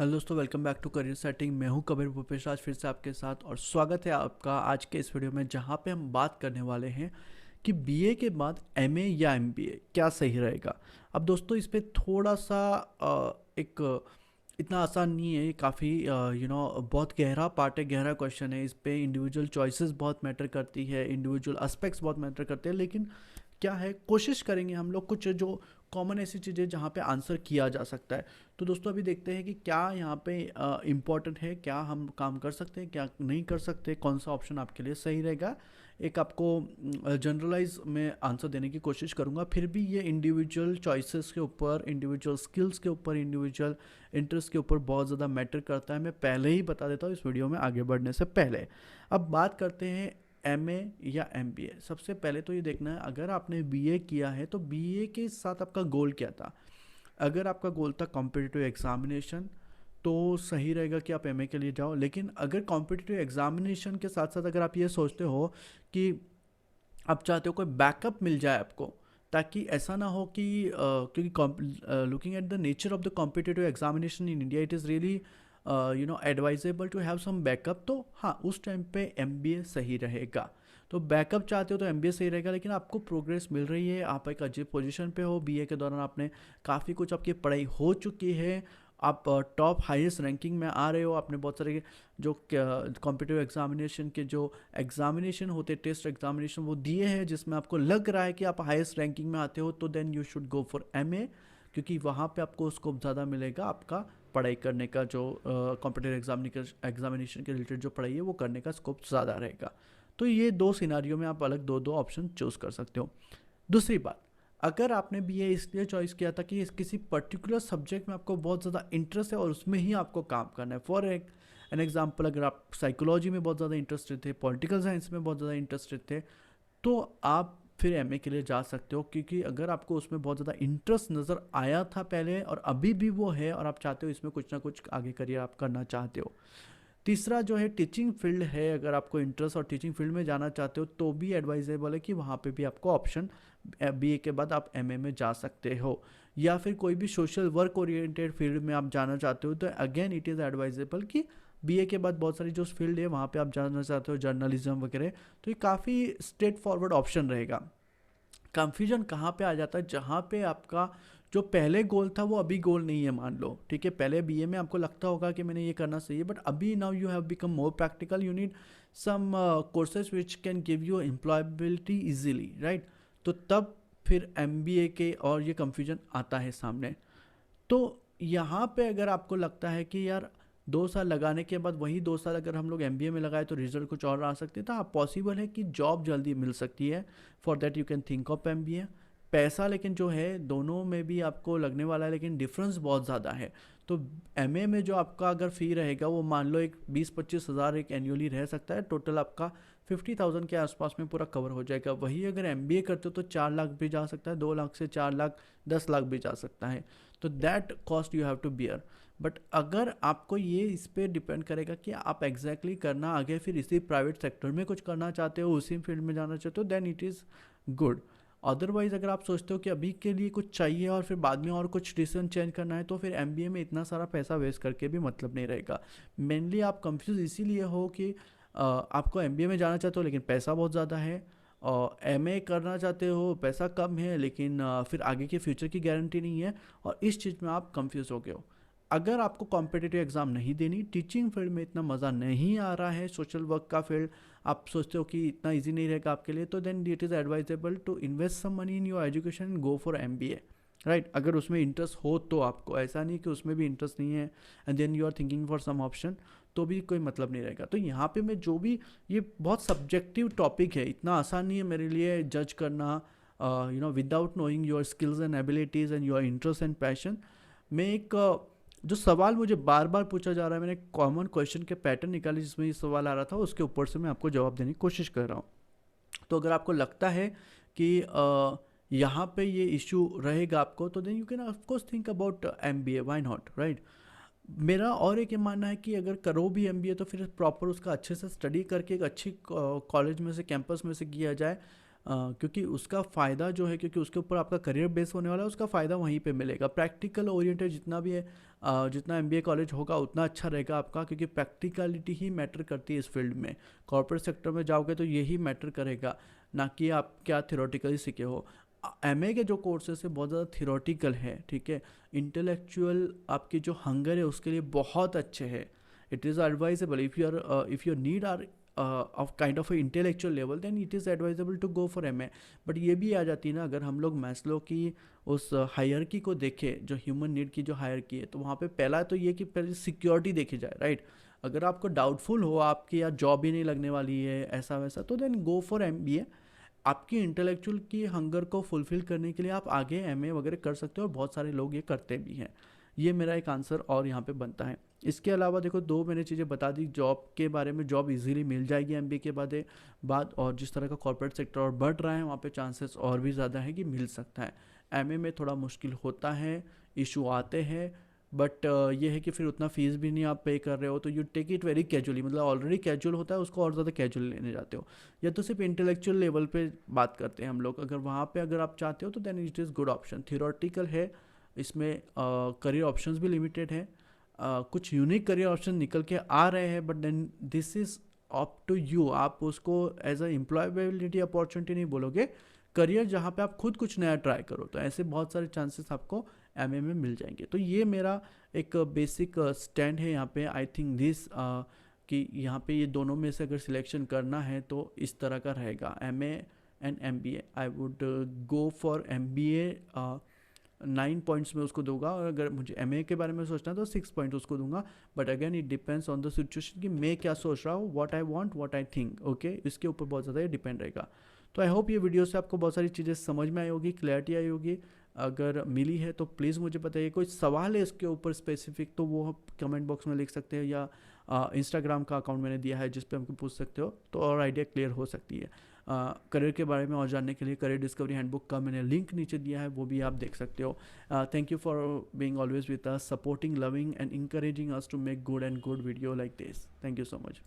Hello दोस्तों, welcome back to career setting. मैं हूं कबीर भूपेश आज फिर से आपके साथ और स्वागत है आपका आज के इस वीडियो में, जहां पे हम बात करने वाले हैं कि बीए के बाद एमए या एमबीए क्या सही रहेगा। अब दोस्तों इस पे थोड़ा सा एक इतना आसान नहीं है, ये काफ़ी बहुत गहरा पार्ट है, गहरा क्वेश्चन है। इस पे इंडिविजुअल चॉइसेस बहुत मैटर करती है, इंडिविजुअल एस्पेक्ट्स बहुत मैटर करते हैं। लेकिन क्या है, कोशिश करेंगे हम लोग कुछ जो कॉमन ऐसी चीज़ें जहाँ पे आंसर किया जा सकता है। तो दोस्तों अभी देखते हैं कि क्या यहाँ पे इम्पोर्टेंट है, क्या हम काम कर सकते हैं, क्या नहीं कर सकते, कौन सा ऑप्शन आपके लिए सही रहेगा। एक आपको जनरलाइज में आंसर देने की कोशिश करूँगा, फिर भी ये इंडिविजुअल चॉइसेस के ऊपर, इंडिविजुअल स्किल्स के ऊपर, इंडिविजुअल इंटरेस्ट के ऊपर बहुत ज़्यादा मैटर करता है। मैं पहले ही बता देता हूँ इस वीडियो में आगे बढ़ने से पहले। अब बात करते हैं एमए या एमबीए। सबसे पहले तो ये देखना है, अगर आपने बीए किया है तो बीए के साथ आपका गोल क्या था। अगर आपका गोल था कॉम्पिटिटिव एग्जामिनेशन तो सही रहेगा कि आप एमए के लिए जाओ। लेकिन अगर कॉम्पिटिटिव एग्जामिनेशन के साथ साथ अगर आप ये सोचते हो कि आप चाहते हो कोई बैकअप मिल जाए आपको, ताकि ऐसा ना हो कि क्योंकि looking at the nature of the competitive examination in India, it is really advisable to have some backup. तो हाँ, उस टाइम पे एमबीए सही रहेगा। तो बैकअप चाहते हो तो एमबीए सही रहेगा। लेकिन आपको प्रोग्रेस मिल रही है, आप एक अच्छी पोजीशन पे हो, बीए के दौरान आपने काफ़ी कुछ, आपकी पढ़ाई हो चुकी है, आप टॉप हाईएस्ट रैंकिंग में आ रहे हो, आपने बहुत सारे जो कॉम्पिटिटिव एग्जामिनेशन के जो एग्जामिनेशन होते, टेस्ट एग्जामिनेशन वो दिए हैं, जिसमें आपको लग रहा है कि आप हाईएस्ट रैंकिंग में आते हो, तो then you should go for MA. क्योंकि वहाँ पे आपको स्कोप ज़्यादा मिलेगा, आपका पढ़ाई करने का जो कॉम्पिटिटिव एग्जामिनेशन के रिलेटेड जो पढ़ाई है वो करने का स्कोप ज़्यादा रहेगा। तो ये दो सिनारियों में आप अलग दो दो ऑप्शन चूज़ कर सकते हो। दूसरी बात, अगर आपने बीए इसलिए चॉइस किया था कि किसी पर्टिकुलर सब्जेक्ट में आपको बहुत ज़्यादा इंटरेस्ट है और उसमें ही आपको काम करना है, फॉर एन एग्जाम्पल, अगर आप साइकोलॉजी में बहुत ज़्यादा इंटरेस्टेड थे, पॉलिटिकल साइंस में बहुत ज़्यादा इंटरेस्टेड थे, तो आप फिर एमए के लिए जा सकते हो। क्योंकि अगर आपको उसमें बहुत ज़्यादा इंटरेस्ट नज़र आया था पहले और अभी भी वो है, और आप चाहते हो इसमें कुछ ना कुछ आगे करियर आप करना चाहते हो। तीसरा जो है टीचिंग फील्ड है, अगर आपको इंटरेस्ट और टीचिंग फील्ड में जाना चाहते हो तो भी एडवाइजेबल है कि वहाँ पे भी आपको ऑप्शन बीए के बाद आप एमए में जा सकते हो। या फिर कोई भी सोशल वर्क ओरिएंटेड फील्ड में आप जाना चाहते हो तो अगेन इट इज़ एडवाइजेबल कि बीए के बाद बहुत सारी जो फील्ड है वहाँ पे आप जाना चाहते हो, जर्नलिज्म वगैरह, तो ये काफ़ी स्ट्रेट फॉरवर्ड ऑप्शन रहेगा। कंफ्यूजन कहाँ पे आ जाता है, जहाँ पे आपका जो पहले गोल था वो अभी गोल नहीं है। मान लो ठीक है, पहले बीए में आपको लगता होगा कि मैंने ये करना सही है, बट अभी now you have become more practical, you need some courses which can give you employability easily, right. तो तब फिर एमबीए के और ये कंफ्यूजन आता है सामने। तो यहाँ पे अगर आपको लगता है कि यार 2 साल लगाने के बाद वही 2 साल अगर हम लोग एमबीए में लगाए तो रिजल्ट कुछ और आ सकते हैं, तो हाँ पॉसिबल है कि जॉब जल्दी मिल सकती है। For that you can think of MBA. पैसा लेकिन जो है दोनों में भी आपको लगने वाला है, लेकिन डिफरेंस बहुत ज़्यादा है। तो एमए में जो आपका अगर फ़ी रहेगा वो मान लो एक 20-25 हज़ार एक एनुअली रह सकता है, टोटल आपका 50,000 के आसपास में पूरा कवर हो जाएगा। वही अगर एमबीए करते हो तो 4 लाख भी जा सकता है, 2 लाख से 4 लाख, 10 लाख भी जा सकता है। तो that cost you have to bear. But अगर आपको ये इस पर डिपेंड करेगा कि आप एग्जैक्टली करना आगे फिर इसी प्राइवेट सेक्टर में कुछ करना चाहते हो, उसी फील्ड में जाना चाहते हो, then it is good. Otherwise अगर आप सोचते हो कि अभी के लिए कुछ चाहिए और फिर बाद में और कुछ डिसीजन चेंज करना है, तो फिर एमबीए में इतना सारा पैसा वेस्ट करके भी मतलब नहीं रहेगा। मेनली आप कंफ्यूज इसीलिए हो कि आपको एमबीए में जाना चाहते हो लेकिन पैसा बहुत ज़्यादा है, और एमए करना चाहते हो पैसा कम है लेकिन फिर आगे के फ्यूचर की गारंटी नहीं है, और इस चीज़ में आप कंफ्यूज हो गए हो। अगर आपको कॉम्पिटिटिव एग्ज़ाम नहीं देनी, टीचिंग फील्ड में इतना मज़ा नहीं आ रहा है, सोशल वर्क का फील्ड आप सोचते हो कि इतना इजी नहीं रहेगा आपके लिए, तो then it is advisable to invest some money in your education and go for MBA, right. अगर उसमें इंटरेस्ट हो तो आपको, ऐसा नहीं कि उसमें भी इंटरेस्ट नहीं है and then you are thinking for some option, तो भी कोई मतलब नहीं रहेगा। तो यहाँ पे मैं जो भी, ये बहुत सब्जेक्टिव टॉपिक है, इतना आसान नहीं है मेरे लिए जज करना, without knowing your skills and abilities and your interest and passion. मैं एक जो सवाल मुझे बार बार पूछा जा रहा है, मैंने कॉमन क्वेश्चन के पैटर्न निकाले जिसमें ये सवाल आ रहा था, उसके ऊपर से मैं आपको जवाब देने की कोशिश कर रहा हूँ। तो अगर आपको लगता है कि यहाँ पे ये इशू रहेगा आपको, तो then you can of course think about MBA, why not, right. मेरा और एक ये मानना है कि अगर करो भी एमबीए तो फिर प्रॉपर उसका अच्छे से स्टडी करके एक अच्छी कॉलेज में से, कैंपस में से किया जाए। क्योंकि उसका फ़ायदा जो है, क्योंकि उसके ऊपर आपका करियर बेस होने वाला है, उसका फ़ायदा वहीं पे मिलेगा। प्रैक्टिकल ओरिएंटेड जितना भी है, जितना एमबीए कॉलेज होगा उतना अच्छा रहेगा आपका, क्योंकि प्रैक्टिकलिटी ही मैटर करती है इस फील्ड में। कॉर्पोरेट सेक्टर में जाओगे तो यही मैटर करेगा, ना कि आप क्या थियोरटिकली सीखे हो। एमए के जो कोर्सेस है बहुत ज़्यादा थियोरटिकल है, ठीक है। इंटेलेक्चुअल आपकी जो हंगर है उसके लिए बहुत अच्छे है। It is advisable if your need are of kind of intellectual level, then it is advisable to go for MA. But ये भी आ जाती है ना, अगर हम लोग मैस्लो की उस हायरकी को देखें, जो ह्यूमन नीड की जो हायरकी है, तो वहाँ पे पहला तो ये कि पहले सिक्योरिटी देखी जाए, राइट। अगर आपको डाउटफुल हो आपकी या जॉब ही नहीं लगने वाली है ऐसा वैसा, तो देन गो फॉर एमबीए। आपकी इंटेलेक्चुअल की हंगर को फुलफिल करने के लिए आप आगे एमए वगैरह कर सकते हो, और बहुत सारे लोग ये करते भी हैं। ये मेरा एक आंसर और यहाँ पे बनता है। इसके अलावा देखो, दो मैंने चीज़ें बता दी जॉब के बारे में। जॉब इजीली मिल जाएगी एमबीए के बाद और जिस तरह का कॉर्पोरेट सेक्टर और बढ़ रहा है वहाँ पे चांसेस और भी ज़्यादा है कि मिल सकता है। एमए में थोड़ा मुश्किल होता है, इशू आते हैं, बट ये है कि फिर उतना फीस भी नहीं आप पे कर रहे हो, तो you take it very casually. मतलब ऑलरेडी कैजुअल होता है, उसको और ज़्यादा कैजुअल लेने जाते हो। या तो सिर्फ इंटेलेक्चुअल लेवल पे बात करते हैं हम लोग, अगर वहाँ पे अगर आप चाहते हो तो then it is good option. Theoretical है, इसमें करियर ऑप्शंस भी लिमिटेड है। कुछ यूनिक करियर ऑप्शन निकल के आ रहे हैं, but then this is up to you. आप उसको एज अ एम्प्लॉयबिलिटी अपॉर्चुनिटी नहीं बोलोगे, करियर जहाँ पे आप खुद कुछ नया ट्राई करो, तो ऐसे बहुत सारे चांसेस आपको एमए में मिल जाएंगे। तो ये मेरा एक बेसिक स्टैंड है यहाँ पे। आई थिंक दिस कि यहाँ पे ये दोनों में से अगर सिलेक्शन करना है तो इस तरह का रहेगा, MA and MBA. I would go for MBA. 9 points में उसको दूंगा, और अगर मुझे एमए के बारे में सोचना है तो 6 पॉइंट उसको दूंगा। But again it depends on the situation कि मैं क्या सोच रहा हूँ, what I want, what I think, okay. इसके ऊपर बहुत ज़्यादा ये डिपेंड रहेगा। तो आई होप ये वीडियो से आपको बहुत सारी चीज़ें समझ में आई होगी, क्लैरिटी आई होगी। अगर मिली है तो प्लीज़ मुझे बताइए। कोई सवाल है इसके ऊपर स्पेसिफिक तो वो कमेंट बॉक्स में लिख सकते हैं, या इंस्टाग्राम का अकाउंट मैंने दिया है जिस पे हमको पूछ सकते हो, तो और आइडिया क्लियर हो सकती है। करियर के बारे में और जानने के लिए करियर डिस्कवरी हैंडबुक का मैंने लिंक नीचे दिया है, वो भी आप देख सकते हो। Thank you for being always with us, supporting, loving and encouraging us to make good and good video like this. Thank you so much.